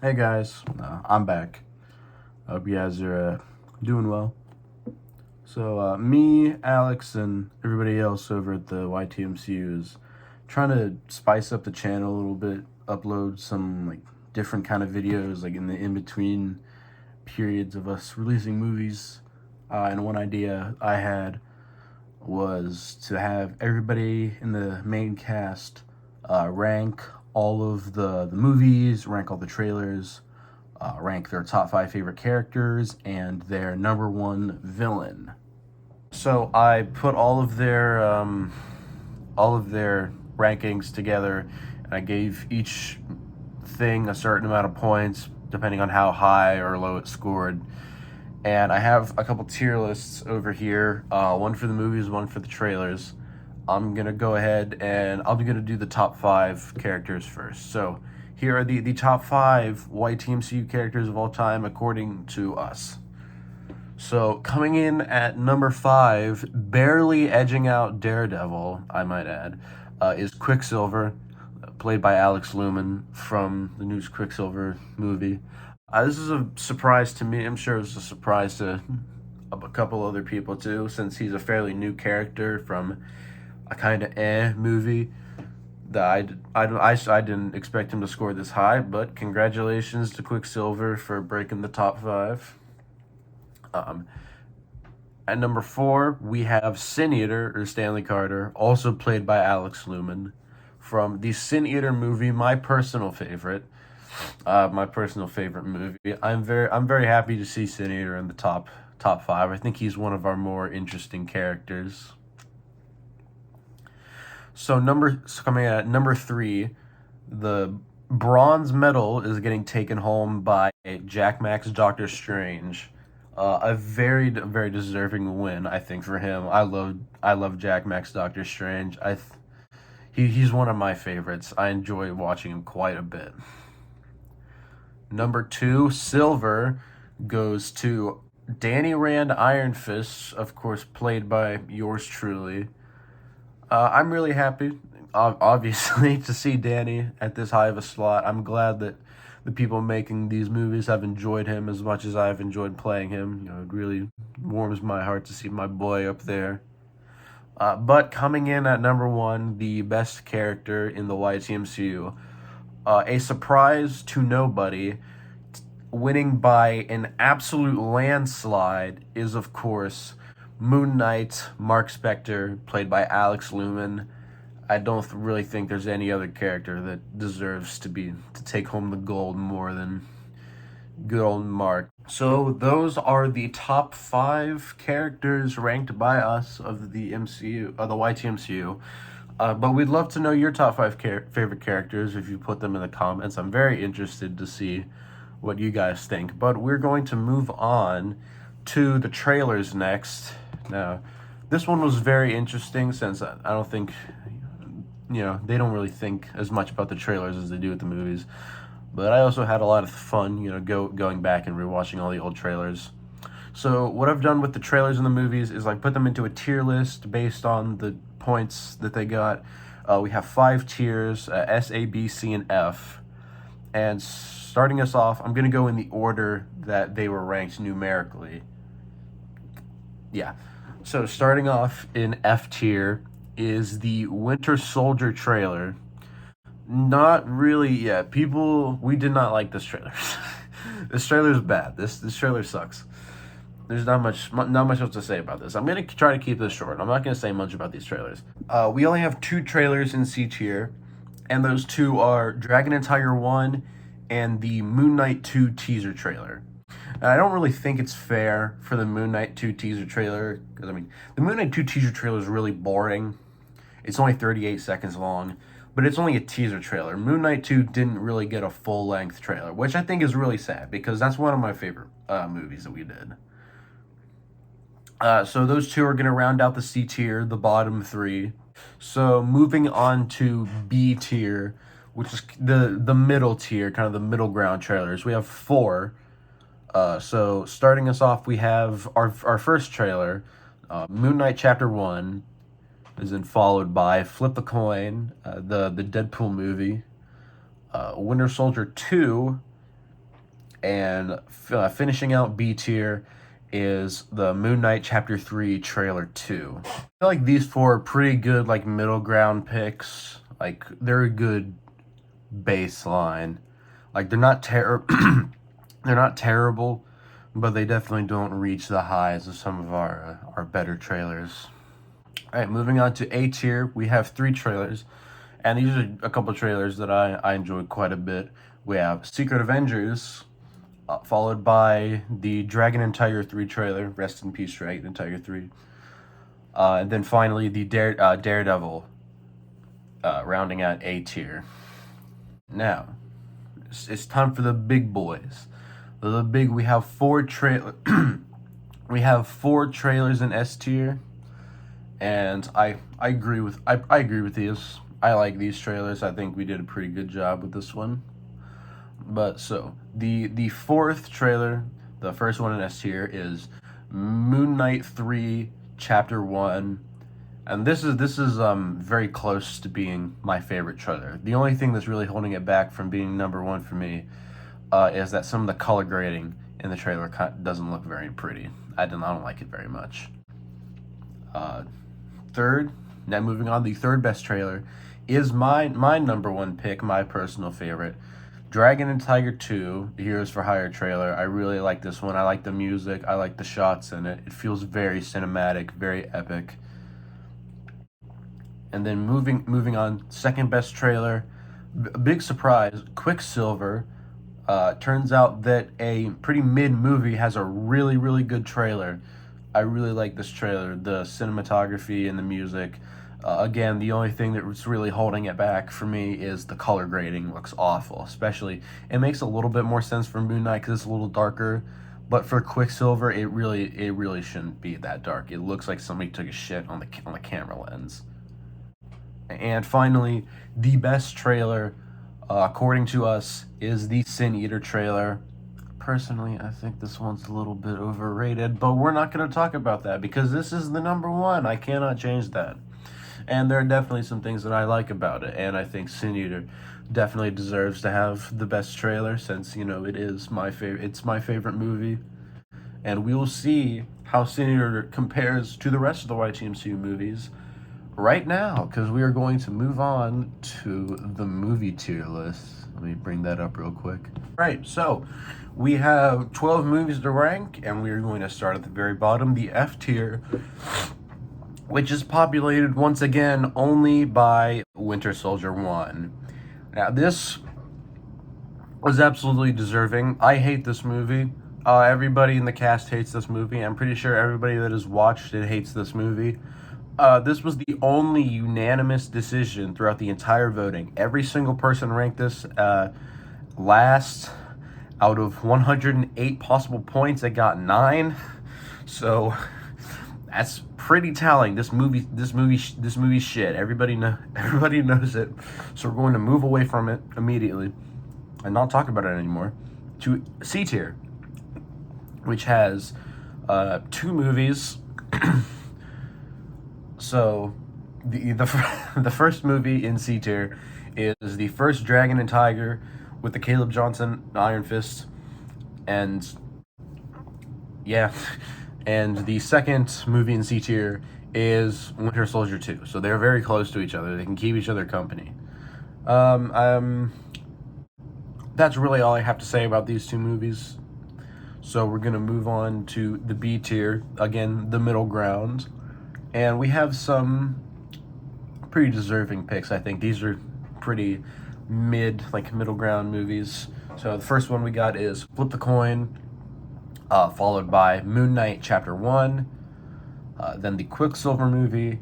Hey guys, I'm back. Hope you guys are doing well. So me, Alex, and everybody else over at the YTMCU is trying to spice up the channel a little bit, upload some like different kind of videos, like in the in between periods of us releasing movies. And one idea I had was to have everybody in the main cast rank all of the movies, rank all the trailers, rank their top 5 favorite characters and their number one villain. So I put all of their rankings together, and I gave each thing a certain amount of points depending on how high or low it scored. And I have a couple tier lists over here, one for the movies, one for the trailers. I'm gonna go ahead and I'm gonna do the top 5 characters first. So here are the top 5 YTMCU characters of all time according to us. So coming in at number 5, barely edging out Daredevil, I might add, is Quicksilver, played by Alex Lumen from the new Quicksilver movie. This is a surprise to me. I'm sure it was a surprise to a couple other people too, since he's a fairly new character from a kind of movie that I didn't expect him to score this high, but congratulations to Quicksilver for breaking the top 5. At number 4, we have Sin Eater, or Stanley Carter, also played by Alex Lumen, from the Sin Eater movie, my personal favorite. My personal favorite movie. I'm very happy to see Sin Eater in the top 5. I think he's one of our more interesting characters. So coming at number 3, the bronze medal is getting taken home by Jack Mack's Doctor Strange. A very deserving win, I think, for him. I love Jack Mack's Doctor Strange. He's one of my favorites. I enjoy watching him quite a bit. Number 2, silver, goes to Danny Rand Iron Fist, of course, played by yours truly. I'm really happy, obviously, to see Danny at this high of a slot. I'm glad that the people making these movies have enjoyed him as much as I've enjoyed playing him. It really warms my heart to see my boy up there. But coming in at number 1, the best character in the YTMCU, a surprise to nobody, winning by an absolute landslide, is, of course, Moon Knight, Mark Spector, played by Alex Lumen. I don't really think there's any other character that deserves to take home the gold more than good old Mark. So those are the top 5 characters ranked by us of the MCU, of the YTMCU. But we'd love to know your top 5 favorite characters if you put them in the comments. I'm very interested to see what you guys think. But we're going to move on to the trailers next. Now, this one was very interesting since I don't think, they don't really think as much about the trailers as they do with the movies. But I also had a lot of fun, going back and rewatching all the old trailers. So what I've done with the trailers and the movies is like put them into a tier list based on the points that they got. We have 5 tiers, S, A, B, C, and F. And starting us off, I'm going to go in the order that they were ranked numerically. Yeah. So starting off in F tier is the Winter Soldier trailer. Not really, yeah. We did not like this trailer. This trailer is bad. This trailer sucks. There's not much else to say about this. I'm gonna try to keep this short. I'm not gonna say much about these trailers. We only have 2 trailers in C tier, and those 2 are Dragon and Tiger 1 and the Moon Knight 2 teaser trailer. And I don't really think it's fair for the Moon Knight 2 teaser trailer, because the Moon Knight 2 teaser trailer is really boring. It's only 38 seconds long, but it's only a teaser trailer. Moon Knight 2 didn't really get a full-length trailer, which I think is really sad, because that's one of my favorite movies that we did. So those 2 are going to round out the C tier, the bottom 3. So moving on to B tier, which is the middle tier, kind of the middle ground trailers. We have 4. So starting us off, we have our first trailer, Moon Knight Chapter 1, is then followed by Flip the Coin, the Deadpool movie, Winter Soldier 2, And finishing out B tier is the Moon Knight Chapter 3 Trailer 2. I feel like these four are pretty good, like, middle ground picks. Like, they're a good baseline. Like, they're not they're not terrible, but they definitely don't reach the highs of some of our better trailers. All right, moving on to A tier, we have 3 trailers, and these are a couple trailers that I enjoyed quite a bit. We have Secret Avengers, followed by the Dragon and Tiger 3 trailer. Rest in peace, Dragon and Tiger 3. And then finally the Daredevil, rounding out A tier. Now, it's time for the big boys. We have 4 we have 4 trailers in S tier, and I agree with these. I like these trailers. I think we did a pretty good job with this one. But so the 4th trailer, the first one in S tier, is Moon Knight 3 Chapter 1. And this is very close to being my favorite trailer. The only thing that's really holding it back from being number 1 for me is that some of the color grading in the trailer doesn't look very pretty. I don't like it very much. Third, now moving on, the third best trailer is my number 1 pick, my personal favorite, Dragon and Tiger 2, Heroes for Hire trailer. I really like this one. I like the music. I like the shots in it. It feels very cinematic, very epic. And then moving on, second best trailer, big surprise, Quicksilver. Turns out that a pretty mid movie has a really, really good trailer. I really like this trailer, the cinematography and the music. Again, the only thing that's really holding it back for me is the color grading looks awful. Especially, it makes a little bit more sense for Moon Knight because it's a little darker. But for Quicksilver, it really shouldn't be that dark. It looks like somebody took a shit on the camera lens. And finally, the best trailer, according to us, is the Sin Eater trailer. Personally, I think this one's a little bit overrated, but we're not going to talk about that because this is the number 1. I cannot change that. And there are definitely some things that I like about it, and I think Sin Eater definitely deserves to have the best trailer since, it is my favorite. It's my favorite movie. And we will see how Sin Eater compares to the rest of the YTMCU movies right now, because we are going to move on to the movie tier list. Let me bring that up real quick. Right, so we have 12 movies to rank, and we are going to start at the very bottom, the F tier, which is populated once again only by Winter Soldier 1. Now, this was absolutely deserving. I hate this movie. Everybody in the cast hates this movie. I'm pretty sure everybody that has watched it hates this movie. This was the only unanimous decision throughout the entire voting. Every single person ranked this last out of 108 possible points. It got 9. So that's pretty telling. This movie's shit. Everybody knows it. So we're going to move away from it immediately and not talk about it anymore. To C tier, which has 2 movies. So, the first movie in C tier is the first Dragon and Tiger with the Caleb Johnson Iron Fist, and yeah, and the second movie in C tier is Winter Soldier 2. So they're very close to each other. They can keep each other company. That's really all I have to say about these 2 movies. So we're gonna move on to the B tier, again, the middle ground. And we have some pretty deserving picks, I think. These are pretty middle ground movies. So the first one we got is Flip the Coin, followed by Moon Knight Chapter 1, then the Quicksilver movie,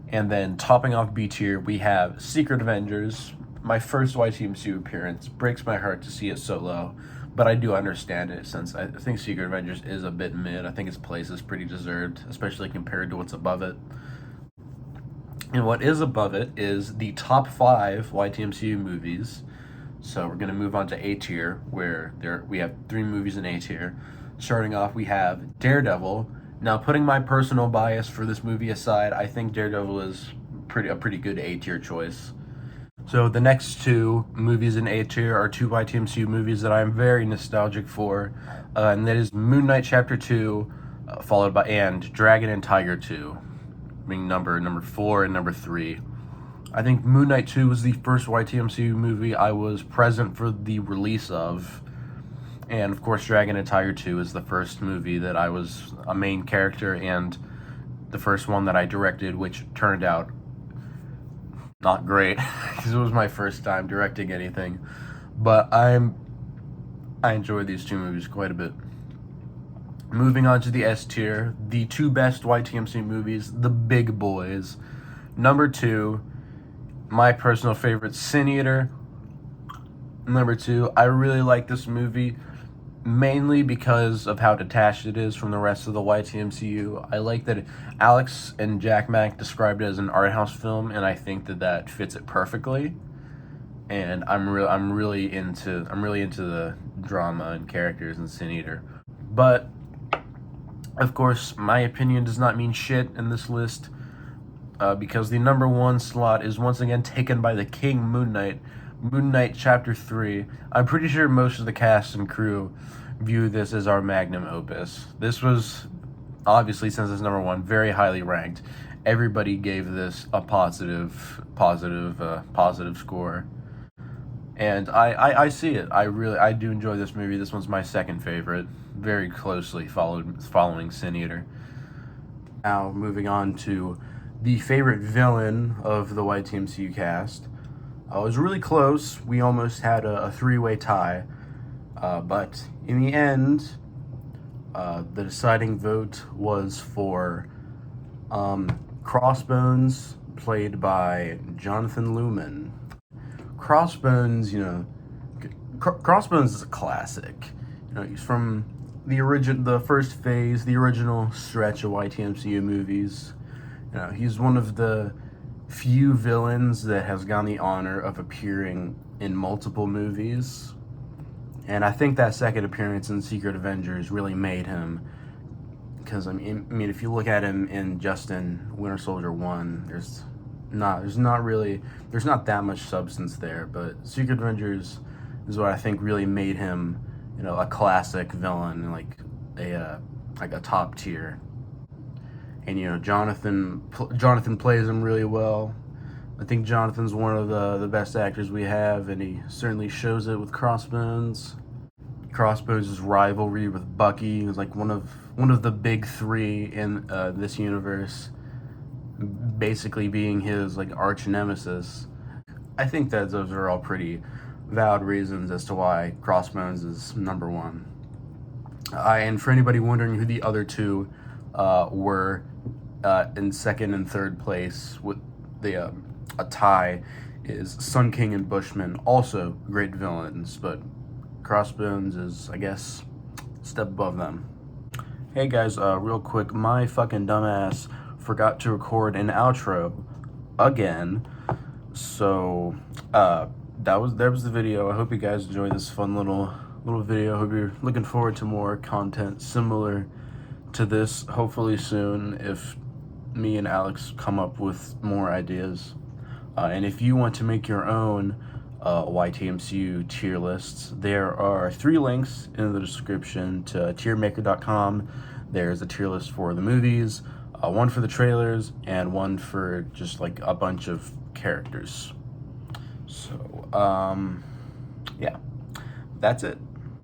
and then topping off B tier, we have Secret Avengers, my first YTMCU appearance. Breaks my heart to see it so low, but I do understand it since I think Secret Avengers is a bit mid. I think its place is pretty deserved, especially compared to what's above it. And what is above it is the top 5 YTMCU movies. So we're going to move on to A tier, where we have 3 movies in A tier. Starting off, we have Daredevil. Now, putting my personal bias for this movie aside, I think Daredevil is a pretty good A tier choice. So the next two movies in A tier are two YTMCU movies that I'm very nostalgic for, and that is Moon Knight Chapter 2, followed by and Dragon and Tiger 2, being number 4 and number 3. I think Moon Knight 2 was the first YTMCU movie I was present for the release of, and of course Dragon and Tiger 2 is the first movie that I was a main character and the first one that I directed, which turned out not great because it was my first time directing anything, but I enjoy these two movies quite a bit. Moving on to the S tier, the two best YTMC movies, the big boys. Number 2, my personal favorite, Sin Eater. Number 2, I really like this movie mainly because of how detached it is from the rest of the YTMCU. I like that Alex and Jack Mack described it as an art house film, and I think that fits it perfectly. And I'm really into the drama and characters in Sin Eater. But of course, my opinion does not mean shit in this list, because the number 1 slot is once again taken by the King, Moon Knight Chapter 3. I'm pretty sure most of the cast and crew view this as our magnum opus. This was, obviously, since it's number 1, very highly ranked. Everybody gave this a positive score. And I see it. I do enjoy this movie. This one's my second favorite, very closely following Sin Eater. Now, moving on to the favorite villain of the YTMCU cast. It was really close. We almost had a 3-way tie. But in the end, the deciding vote was for Crossbones, played by Jonathan Luman. Crossbones, Crossbones is a classic. He's from the first phase, the original stretch of YTMCU movies. He's one of the few villains that has gotten the honor of appearing in multiple movies. And I think that second appearance in Secret Avengers really made him, because I mean, if you look at him in Winter Soldier 1, there's not that much substance there, but Secret Avengers is what I think really made him, a classic villain, like a top tier. And Jonathan plays him really well. I think Jonathan's one of the best actors we have, and he certainly shows it with Crossbones. Crossbones' rivalry with Bucky is like one of the big 3 in this universe, basically being his like arch nemesis. I think that those are all pretty valid reasons as to why Crossbones is number 1. And for anybody wondering who the other two were in second and third place, with a tie is Sun King and Bushman, also great villains, but Crossbones is, I guess, a step above them. Hey guys, real quick, my fucking dumbass forgot to record an outro again. So that was the video. I hope you guys enjoyed this fun little video. I hope you're looking forward to more content similar to this, hopefully soon, if me and Alex come up with more ideas. And if you want to make your own YTMCU tier lists, there are 3 links in the description to tiermaker.com. There's a tier list for the movies, one for the trailers, and one for just like a bunch of characters. So, yeah, that's it.